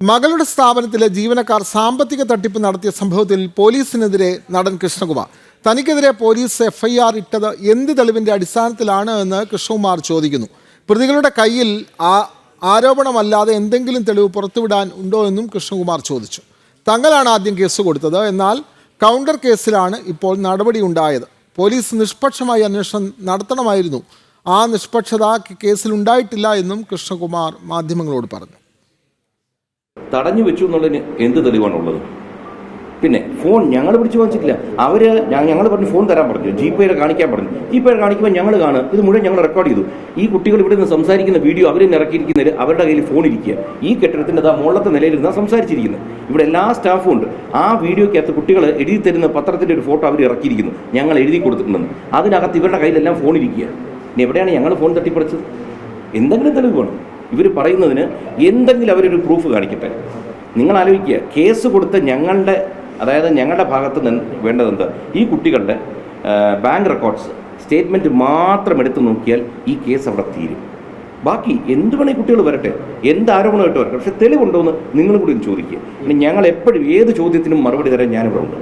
മകളുടെ സ്ഥാപനത്തിലെ ജീവനക്കാർ സാമ്പത്തിക തട്ടിപ്പ് നടത്തിയ സംഭവത്തിൽ പോലീസിനെതിരെ നടൻ കൃഷ്ണകുമാർ. തനിക്കെതിരെ പോലീസ് എഫ്ഐആർ ഇട്ടത് എന്ത് തെളിവിൻ്റെ അടിസ്ഥാനത്തിലാണ് എന്ന് കൃഷ്ണകുമാർ ചോദിക്കുന്നു. പ്രതികളുടെ കയ്യിൽ ആരോപണമല്ലാതെ എന്തെങ്കിലും തെളിവ് പുറത്തുവിടാൻ ഉണ്ടോ എന്നും കൃഷ്ണകുമാർ ചോദിച്ചു. തങ്ങളാണ് ആദ്യം കേസ് കൊടുത്തത്, എന്നാൽ കൗണ്ടർ കേസിലാണ് ഇപ്പോൾ നടപടി ഉണ്ടായത്. പോലീസ് നിഷ്പക്ഷമായി അന്വേഷണം നടത്തണമായിരുന്നു. ആ നിഷ്പക്ഷത കേസിലുണ്ടായിട്ടില്ല എന്നും കൃഷ്ണകുമാർ മാധ്യമങ്ങളോട് പറഞ്ഞു. തടഞ്ഞു വെച്ചു എന്നുള്ളതിന് എന്ത് തെളിവാണുള്ളത്? പിന്നെ ഫോൺ ഞങ്ങൾ പിടിച്ചു വാങ്ങിച്ചിട്ടില്ല. ഞങ്ങൾ പറഞ്ഞു ഫോൺ തരാൻ പറഞ്ഞു, ജിപേയുടെ കാണിക്കാൻ പറഞ്ഞു. ജിപേയുടെ കാണിക്കുമ്പോൾ ഞങ്ങൾ കാണും, ഇത് മുഴുവൻ ഞങ്ങൾ റെക്കോർഡ് ചെയ്തു. ഈ കുട്ടികൾ ഇവിടെ നിന്ന് സംസാരിക്കുന്ന വീഡിയോ അവരെ ഇറക്കിയിരിക്കുന്നതിൽ അവരുടെ കയ്യിൽ ഫോൺ ഇരിക്കുക. ഈ കെട്ടിടത്തിൻ്റെ മുകളിലത്തെ നിലയിലിരുന്നാണ് സംസാരിച്ചിരിക്കുന്നത്. ഇവിടെ എല്ലാ സ്റ്റാഫും ഉണ്ട്. ആ വീഡിയോക്കകത്ത് കുട്ടികൾ എഴുതി തരുന്ന പത്രത്തിൻ്റെ ഒരു ഫോട്ടോ അവർ ഇറക്കിയിരിക്കുന്നു, ഞങ്ങൾ എഴുതി കൊടുത്തിട്ടുണ്ടെന്ന്. അതിനകത്ത് ഇവരുടെ കയ്യിലെല്ലാം ഫോൺ ഇരിക്കുക. ഇനി എവിടെയാണ് ഞങ്ങൾ ഫോൺ തട്ടിപ്പറിച്ചത്? എന്തെങ്കിലും തെളിവ് വേണം. ഇവർ പറയുന്നതിന് എന്തെങ്കിലും അവരൊരു പ്രൂഫ് കാണിക്കട്ടെ. നിങ്ങൾ ആലോചിക്കുക, കേസ് കൊടുത്ത ഞങ്ങളുടെ ഭാഗത്ത് നിന്ന് വേണ്ടതെന്ത്? ഈ കുട്ടികളുടെ ബാങ്ക് റെക്കോർഡ്സ്, സ്റ്റേറ്റ്മെൻറ്റ് മാത്രം എടുത്ത് നോക്കിയാൽ ഈ കേസ് അവിടെ തീരും. ബാക്കി എന്ത് വേണേൽ കുട്ടികൾ വരട്ടെ, എന്ത് ആരോപണമായിട്ട് വരട്ടെ, പക്ഷെ തെളിവുണ്ടോ എന്ന് നിങ്ങളും കൂടി ചോദിക്കുക. ഞങ്ങൾ എപ്പോഴും ഏത് ചോദ്യത്തിനും മറുപടി തരാൻ ഞാനിവിടെ ഉണ്ട്.